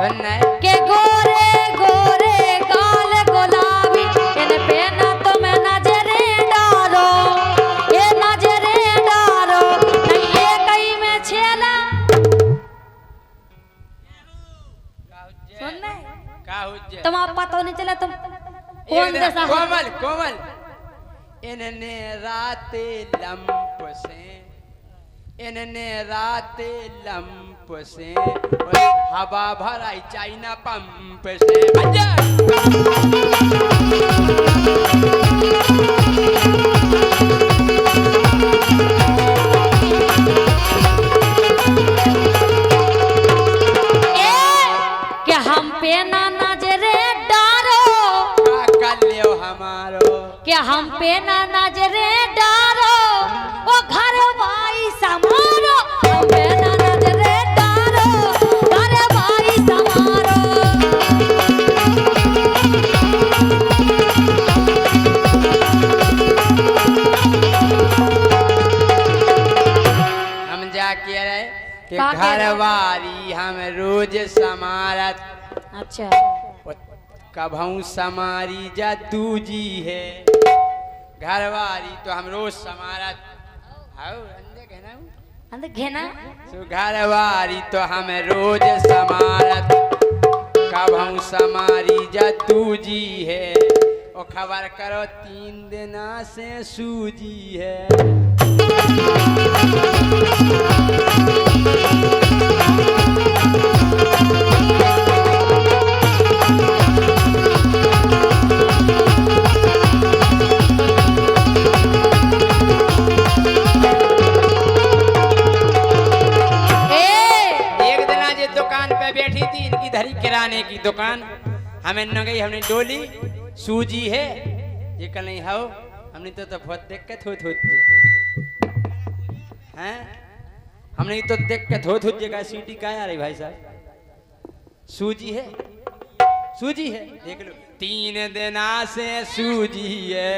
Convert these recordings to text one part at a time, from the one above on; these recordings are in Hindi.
सुनना के गोरे गोरे गाल गुलाबी इन पे ना तुम नजरे डालो, ये नजरे डालो नहीं ये कहीं में छेला। सुनना का हुज्जे तुम आप पता नहीं चला तुम कौन जैसा कोमल कोमल इनने राते लंप से इनने राते लंप से हवा भराई चाइना पंप से बजा कि हम पे ना नजरे डालो, कर लियो हमारो कि हम पे ना नजरे डालो, वो घर भाई समारो, हम पे ना नजरे डालो, घर भाई समारो। हम जा के रहे कि का कह रहे? घरवारी हम रोज समारत अच्छा कभऊ समारी जा तू जी है घरवारी तो हम रोज समारत हाउ अंदे कहना हूँ अंदर घेना सो घरवारी तो हम रोज समारत कभऊ समारी जा तू जी है ओ खबर करो 3 दिना से सूजी है बैठी थी इनकी धरी किराने की दुकान हमें न गई हमने डोली सूजी है ये कल नहीं हो हमने तो बहुत दिक्कत होती हैं हमने तो दिक्कत होती जगह सीटी का आ रही भाई साहब सूजी है देख लो 3 दिना से सूजी है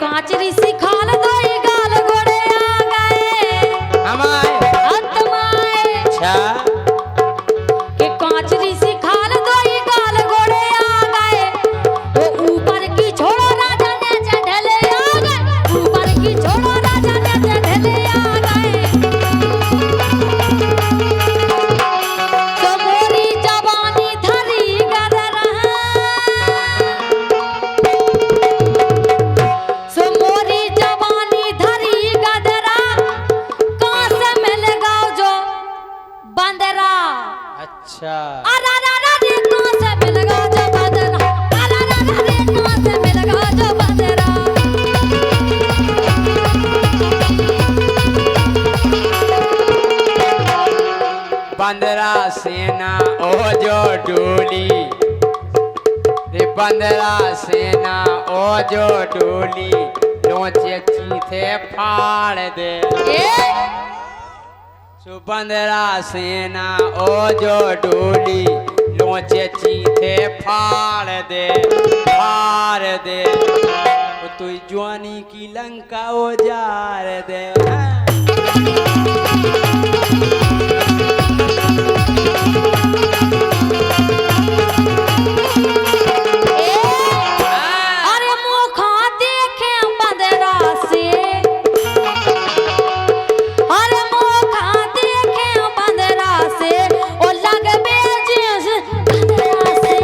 कांचरी सिखाल दोई गाल गोड़े आ गए हमारे आत्माए अच्छा के कांचरी सिखाल दोई गाल गोड़े आ गए वो ऊपर की छोड़ो राजा ने ढले आ गए ऊपर की छोड़ो राजा ने ढले आ गए तो मोरी जवानी धरी गदर अच्छा रे कहां से मिल गया जो बंदरा रे कहां से मिल गया जो बंदरा बंदरा सेना ओ जो डोली रे बंदरा सेना ओ जो डोली लोचे चीथे फाड़ दे सो बंदरा सेना ओ जो डोली लोचे चीथे फाड़ दे ओ तू जवानी की लंका उजार दे अरे मुखा देखे बंदरा से अरे मुखा देखे बंदरा से ओ लग बेजिस बंदरा से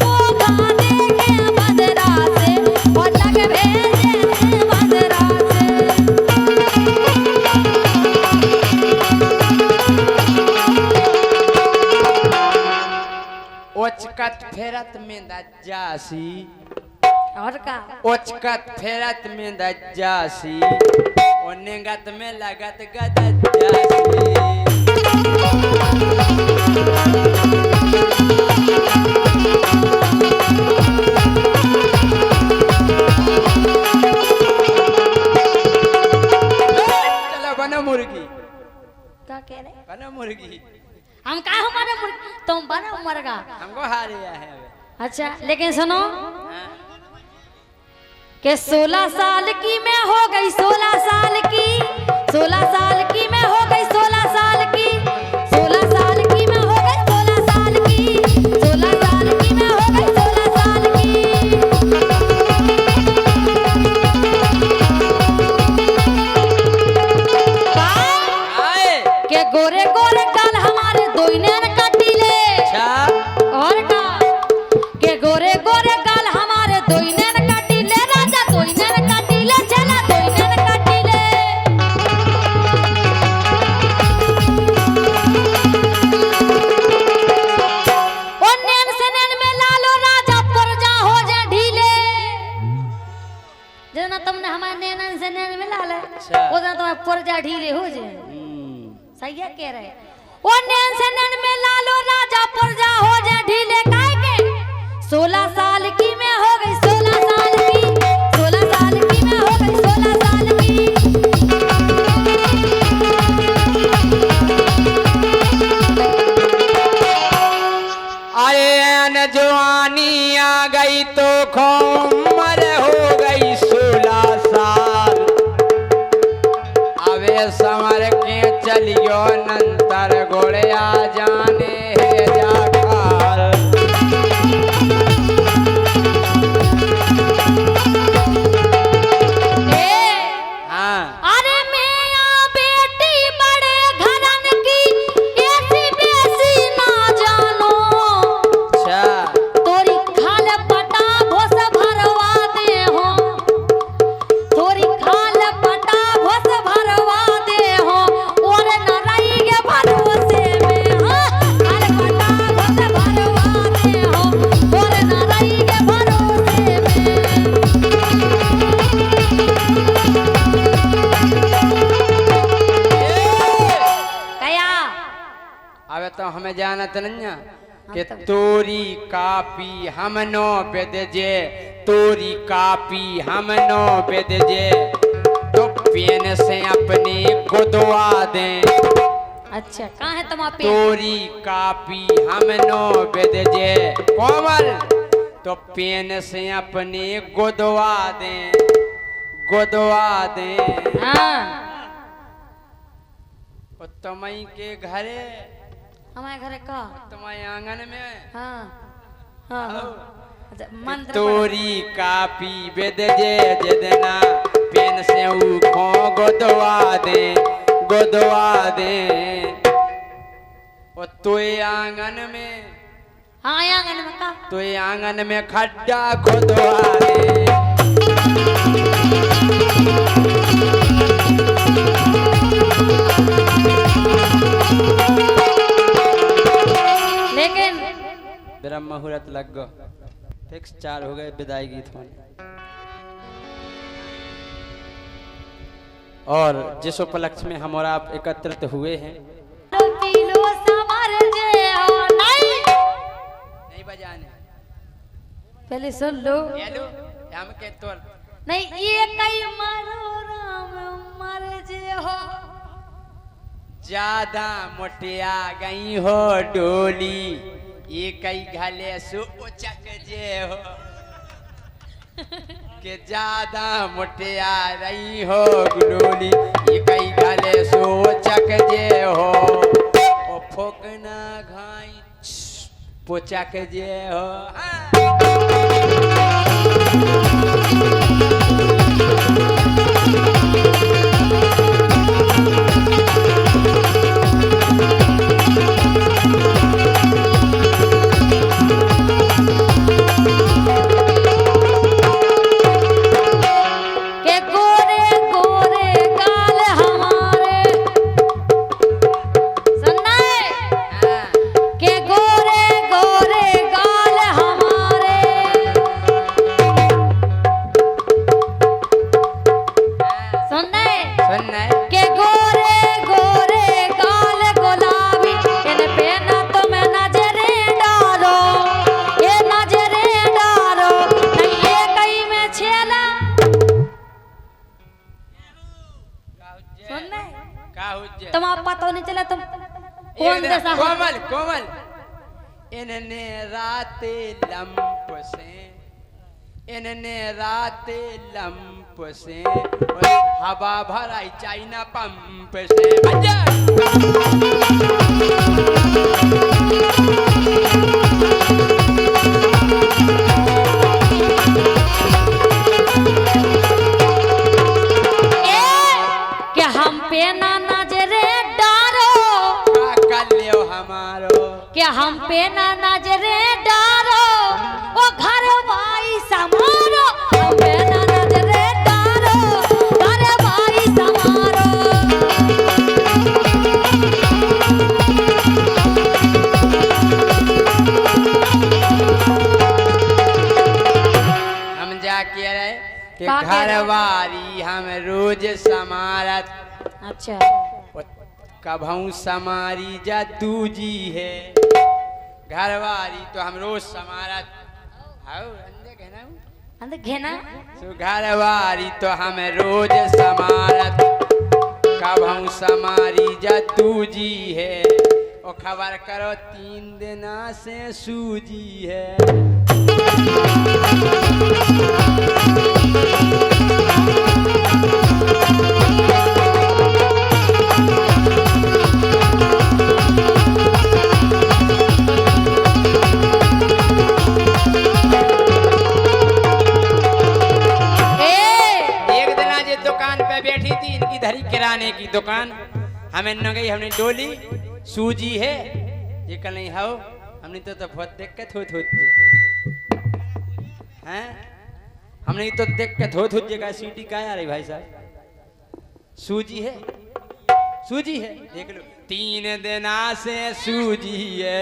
मुखा देखे बंदरा से ओ लग बेजिस बंदरा से ओचकत फेरत में दज्जासी और का ओचकत फेरत में दज्जासी और नेगत में लगत गदज्जासी चलो बनो मुर्गी का कह रहे बनो मुर्गी हम का हमारे तुम बना मुर्गा हमको हार गया है अबे अच्छा लेकिन सुनो हाँ। कि 16 साल की मैं हो गई 16 साल की 16 साल की मैं हो गई 16 साल की 16 साल की मैं हो गई 16 साल की 16 साल की मैं हो गई 16 साल की आए के गोरे गोरे काल हमारे दोइने न काटिले अच्छा और का के गोरे गोरे काल हमारे दोइने न काटिले राजा दोइने न काटिले चला दोइने न काटिले ओ नैन से नैन में लालो राजा परजा हो जा ढीले जना तुमने हमारे नैन से नैन में लाले अच्छा। ओ जना तुम्हारे परजा ढीले हो जाए सही है कह रहे ओ नैन से नैन में लालो राजा परजा हो जा ढीले काहे के 16 साल की मैं हो गई 16 साल की 16 साल की मैं हो गई 16 साल की अरे अन जवानी आ गई तो उम्र हो गई 16 साल अबे समर के चलियो नंतर घोड़े आ जाने है जाकर ए हाँ अरे मैया बेटी बड़े घरन की ऐसी बेसी ना जानो अच्छा तोरी खाल पटा भोस भरवा दे हो तोरी खाल पटा भोस भरवा दे हो और न रही के भरोसे में हाँ खाल पटा भोस भरवा दे हो और न रही के भरोसे में कया अबे तो हमें जानत नहीं कि तोरी कापी हम नो बेद जे तोरी कापी हम नो बेद जे तो पेन से अपने गुदवा दे अच्छा कहाँ है तुम पे तोरी कापी हम नो बेद जे कोमल तो पेन से अपने गुदवा दे हाँ और तुम्हारी के घरे हमारे घर का तुम्हारे आंगन में हाँ हाँ हाँ अच्छा मंत्र तोरी कापी बेद जे जदना पेन से उखो गोदवा दे और तोय आंगन में हाँ आंगन में का तोय आंगन में खड्डा खोदवा दे लेकिन ब्रह्म मुहूर्त लग गो फिक्स 4 हो गए विदाई गीत होने और जिस उपलक्ष्य में हम और आप एकत्रित हुए हैं पीलो समर जे हो नहीं बजाने पहले सुन लो हेलो हम के तोर नहीं ये कई मारो राम मर जे हो ज्यादा मोटिया गई हो डोली ये कई घले सो उचक जे हो के ज्यादा मोटिया रही हो डोली ये कई घले सो उचक जे हो ओ फोकना घाई पोचक जे हो के गोरे गोरे गाल हमारे सुनना है के गोरे गोरे गाल हमारे सुनना है के गोरे गोरे गाल गुलाबी इन पे ना तुम नजरे डालो ये नजरे डालो नहीं ये कहीं में छेला सुनना है का हुज्जे तुम आप पता नहीं चला तुम कौन जैसा हो? कोमल कोमल इनने राते लंप से, इनने राते लंप से, हवा भराई चाइना पंप से। बजा हम पे ना नजरे डारो, कर लियो हमारो, क्या हम पे ना नजरे डारो, ओ घर भाई समारो, हम पे ना नजरे डारो, घर भाई समारो। हम जा कह रहे कि का कह रहे? घरवारी हम रोज समारत, अच्छा कभऊ समारी जा दूजी है। घरवारी तो हम रोज समारत, हाउ अंदे कहना अंदर घेना सो घरवारी तो हम रोज समारत, कभऊ समारी जा दूजी है। ओ खबर करो 3 दिना से सूजी है। बैठी थी इनकी धरी किराने की दुकान, हमें न गई, हमने डोली सूजी है ये कल नहीं हाओ, हमने तो बहुत दिक्कत होती हैं, हमने तो दिक्कत होती जगह सीटी का आ रही भाई साहब, सूजी है, सूजी है, देख लो 3 दिना से सूजी है।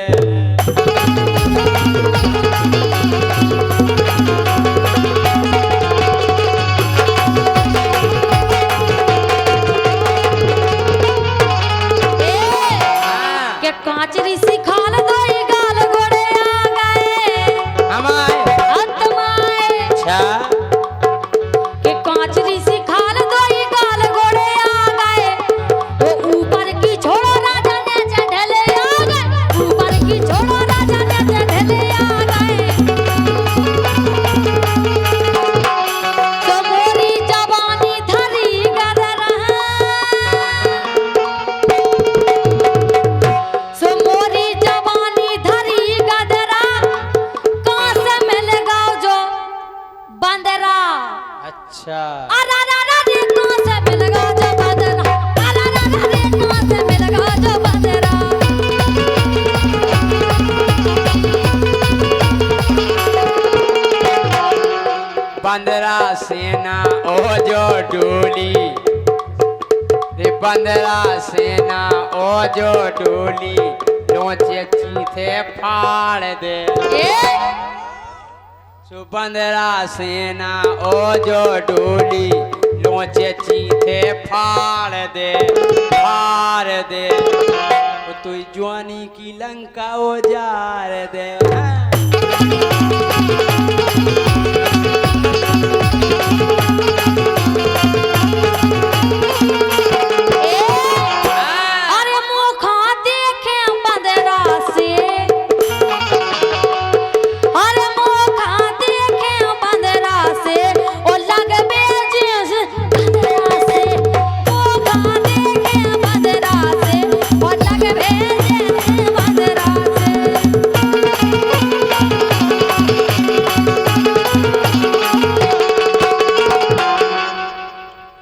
कांचरी सिखाल दोई गाल गोड़े आ गए हमारे आत्माए। अच्छा के कांचरी सिखाल दोई गाल गोड़े आ गए, वो ऊपर की छोड़ो राजा ने चढ़ले आ गए, ऊपर की छोड़ो राजा ने चढ़ले आ गए। तो मोरी जवानी धरी गदरा, मोरी जवानी धरी गदरा, कहाँ से मिल गाओ जो बंदरा। अच्छा अरे रे कहाँ से मिल गाओ जो बंदरा, अरे रे कहाँ से मिल गाओ जो बंदरा। बंदरा सेना ओ जो डोली रे, बंदरा सेना ओ जो डोली, लोचे चीथे फाड़ दे। सो बंदरा सेना ओ जो डोली, लोचे चीथे फाड़ दे, फाड़ दे। तू जवानी की लंका उजार दे। अरे मुखा देखे बंदरा से, अरे मुखा देखे बंदरा से, ओ लगबे जिस बंदरा से, मुखा देखे बंदरा से, ओ लगबे जिस बंदरा से।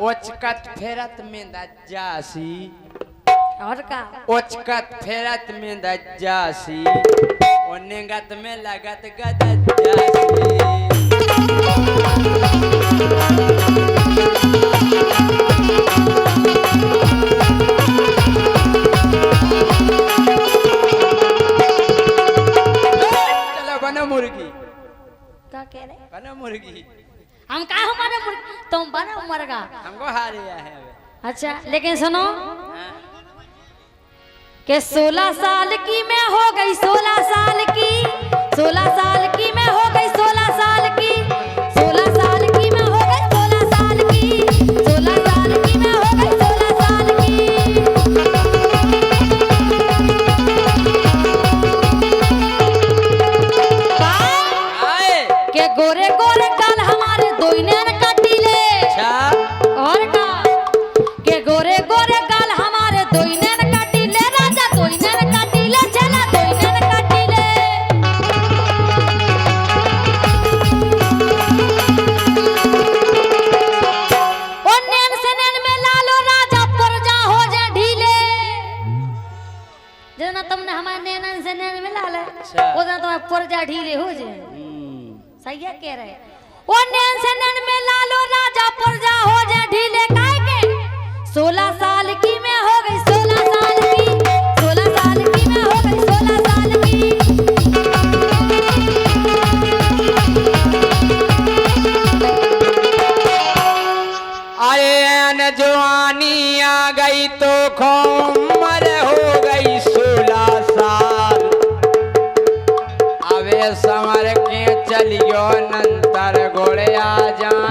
ओचकत फेरत में दज्जासी, और का ओचकत फेरत में दज्जासी, और नेगत में लगत गदज्जासी। चलो बनो मुर्गी, क्या कह रहे? बनो मुर्गी, हम का हमारे तुम बना मरगा। हमको हारे है अबे। अच्छा लेकिन सुनो हाँ? कि 16 साल की मैं हो गई, 16 साल की, 16 साल की मैं हो गई, 16 साल की, 16 साल की मैं हो गई, 16 साल की, 16 साल की मैं हो गई, 16 साल की। गोरे गोरे गाल हमारे दोइनन कटीले। अच्छा और का के गोरे गोरे गाल हमारे दोइनन कटीले राजा दोइनन कटीले चला दोइनन कटीले। ओ नैन से नैन में लालो राजा परजा हो जा ढीले। जना तुमने हमारे नैन से नैन में लाले अच्छा। उतना तुम्हारे परजा ढीले हो जाए। सही है कह रहे ओ नैन से नैन में लालो राजा परजा हो जा ढीले काहे के 16 साल की मैं हो गई 16 साल की 16 साल की मैं हो गई 16 साल की। अरे न जवानी आ गई तो उम्र हो गई 16 साल। अबे समर के चलियो नंतर घोड़े आ जाए